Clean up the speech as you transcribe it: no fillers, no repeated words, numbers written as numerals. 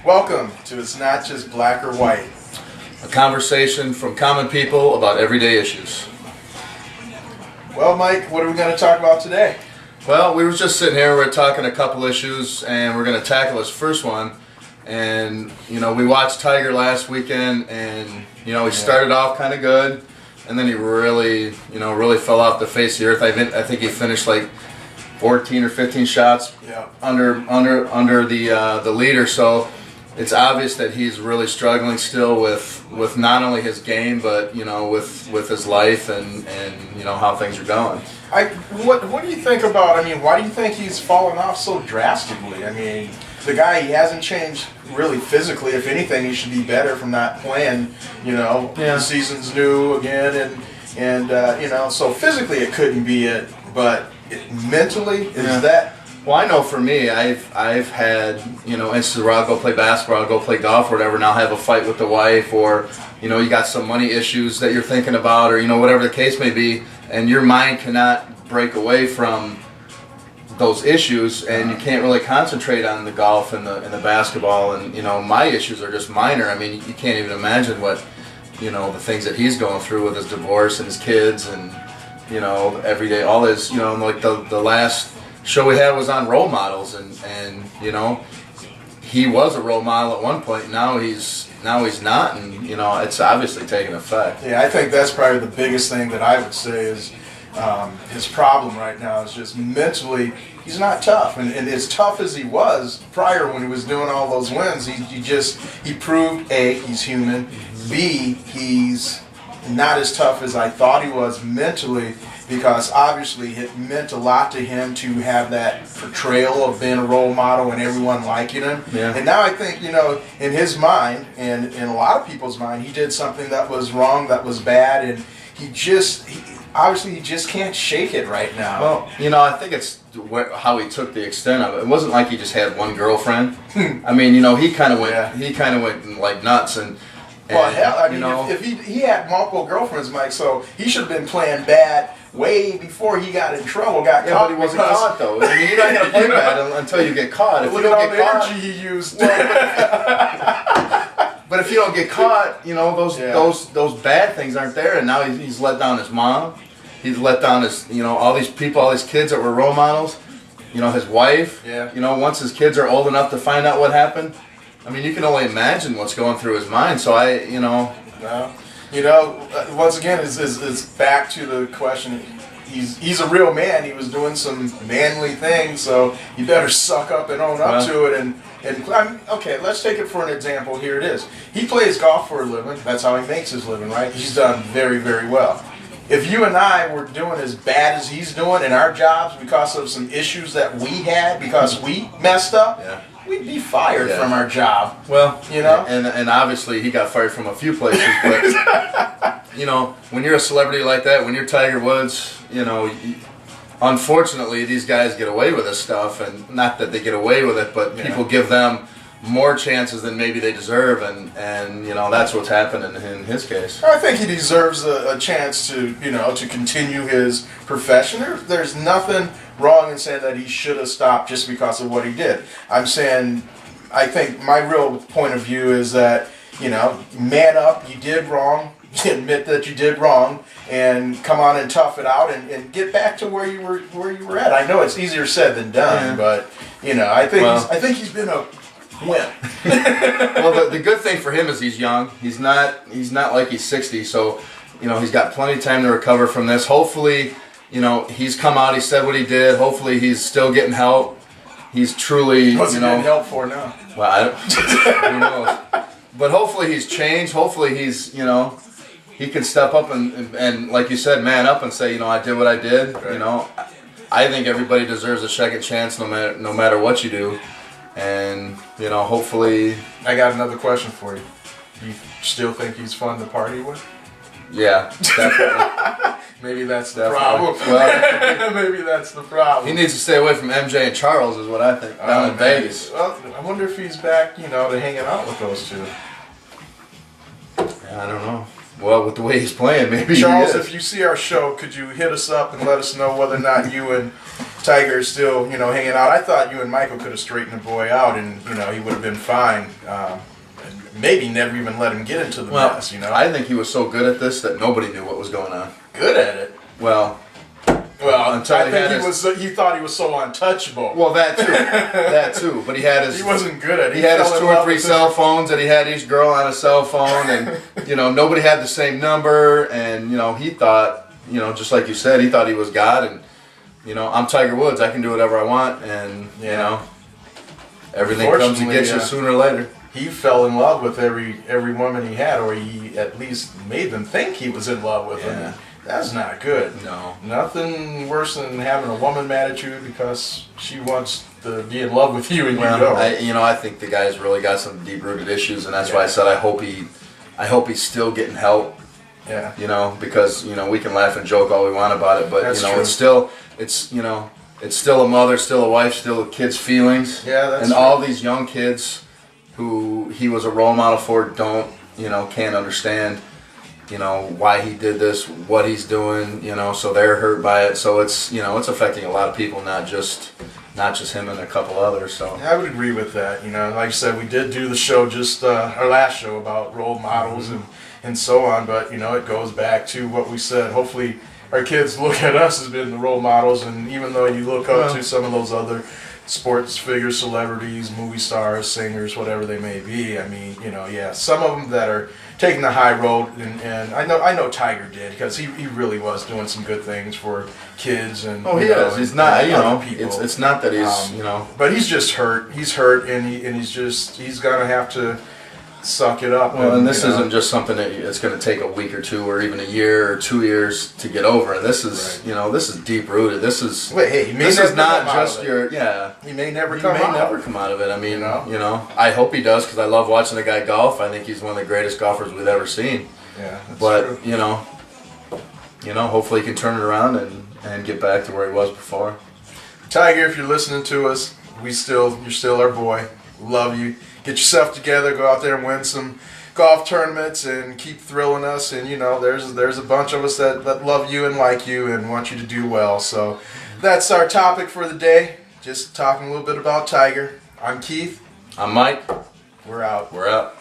Welcome to It's Not Just Black or White. A conversation from common people about everyday issues. Well, Mike, what are we going to talk about today? Well, we were just sitting here, we're talking a couple issues, and we're going to tackle this first one. And, we watched Tiger last weekend, and, he started off kind of good, and then he really fell off the face of the earth. I think he finished like 14 or 15 shots under the leader, so it's obvious that he's really struggling still with not only his game, but with his life and how things are going. What do you think about? Why do you think he's fallen off so drastically? The guy, he hasn't changed really physically. If anything, he should be better from not playing. The season's new again, and so physically it couldn't be it, but mentally is that. Well, I know for me, I've had, instances where I'll go play basketball, I'll go play golf or whatever, and I'll have a fight with the wife, or, you got some money issues that you're thinking about, or, whatever the case may be, and your mind cannot break away from those issues, and you can't really concentrate on the golf and the basketball, and, my issues are just minor. You can't even imagine what, the things that he's going through with his divorce and his kids, and, every day, all his, like the last show we had was on role models, and he was a role model at one point. Now he's not, and it's obviously taking effect. Yeah, I think that's probably the biggest thing that I would say is his problem right now is just mentally he's not tough, and as tough as he was prior when he was doing all those wins, he proved A, he's human, B, he's not as tough as I thought he was mentally, because obviously it meant a lot to him to have that portrayal of being a role model and everyone liking him. Yeah. And now I think, in his mind and in a lot of people's mind, he did something that was wrong, that was bad, and he just can't shake it right now. Well, I think it's how he took the extent of it. It wasn't like he just had one girlfriend. He kind of went like nuts, and well, hell, if he had multiple girlfriends, Mike, so he should have been playing bad way before he got in trouble, got caught. But he wasn't caught, though. You're not going to play bad until you get caught. Look at all the energy he used. But if you don't get caught, those bad things aren't there. And now he's let down his mom. He's let down his, all these people, all these kids that were role models. His wife. Yeah. Once his kids are old enough to find out what happened, you can only imagine what's going through his mind. So once again, it's back to the question. He's a real man. He was doing some manly things, so you better suck up and own up to it. And okay, let's take it for an example. Here it is. He plays golf for a living. That's how he makes his living, right? He's done very, very well. If you and I were doing as bad as he's doing in our jobs because of some issues that we had, because we messed up, we'd be fired from our job. Well, and obviously he got fired from a few places, but when you're a celebrity like that, when you're Tiger Woods, unfortunately these guys get away with this stuff, and not that they get away with it, but people give them more chances than maybe they deserve, and that's what's happened in his case. I think he deserves a chance to to continue his profession. There's nothing wrong in saying that he should have stopped just because of what he did. I'm saying, I think my real point of view is that man up, you did wrong, admit that you did wrong, and come on and tough it out and get back to where you were at. I know it's easier said than done, but I think he's been a win. Well, the good thing for him is he's young. He's not like he's 60, so he's got plenty of time to recover from this. Hopefully, he's come out, he said what he did. Hopefully he's still getting help. He's truly, What's he getting help for now? Well, who knows? But hopefully he's changed. Hopefully he's, he can step up and like you said, man up and say, I did what I did. Right. I think everybody deserves a second chance no matter what you do. And, hopefully... I got another question for you. Do you still think he's fun to party with? Yeah, definitely. Maybe that's the problem. Well, maybe that's the problem. He needs to stay away from MJ and Charles is what I think, down in Vegas. Well, I wonder if he's back, to hanging out with those two. Yeah, I don't know. Well, with the way he's playing, maybe Charles, he is. if you see our show, could you hit us up and let us know whether or not you and Tiger is still, hanging out. I thought you and Michael could have straightened the boy out, and he would have been fine. Maybe never even let him get into the mess. I think he was so good at this that nobody knew what was going on. Good at it. Well, until I think he thought he was so untouchable. Well, that too. But he had his. He wasn't good at it. He had his 2 or 3 cell phones, and he had each girl on a cell phone, and nobody had the same number, and he thought, just like you said, he thought he was God, and I'm Tiger Woods, I can do whatever I want, and everything comes to get you sooner or later. He fell in love with every woman he had, or he at least made them think he was in love with them. That's not good. No. Nothing worse than having a woman mad at you because she wants to be in love with you and you don't. I think the guy's really got some deep-rooted issues, and that's why I said I hope he's still getting help. Yeah. Because we can laugh and joke all we want about it, but That's true. it's still a mother, still a wife, still a kid's feelings. Yeah, that's and true. all these young kids who he was a role model for can't understand why he did this, what he's doing, so they're hurt by it. So it's it's affecting a lot of people, not just him and a couple others. So I would agree with that. Like I said, we did do the show our last show about role models and so on, but it goes back to what we said. Hopefully our kids look at us as being the role models, and even though you look up to some of those other sports figures, celebrities, movie stars, singers, whatever they may be, some of them that are taking the high road, and I know Tiger did, because he really was doing some good things for kids and he is. He's not, people. It's not that he's but he's just hurt. He's hurt, and he's gonna have to suck it up. Well, and this isn't just something that it's going to take a week or 2 or even a year or 2 years to get over. And this is this is deep rooted. This is this is not just your He may never come out of it. I mean, I hope he does, because I love watching the guy golf. I think he's one of the greatest golfers we've ever seen. Yeah, that's but true. Hopefully he can turn it around and get back to where he was before. Tiger, if you're listening to us, you're still our boy. Love you. Get yourself together, go out there and win some golf tournaments and keep thrilling us. And there's a bunch of us that love you and like you and want you to do well. So that's our topic for the day. Just talking a little bit about Tiger. I'm Keith. I'm Mike. We're out. We're out.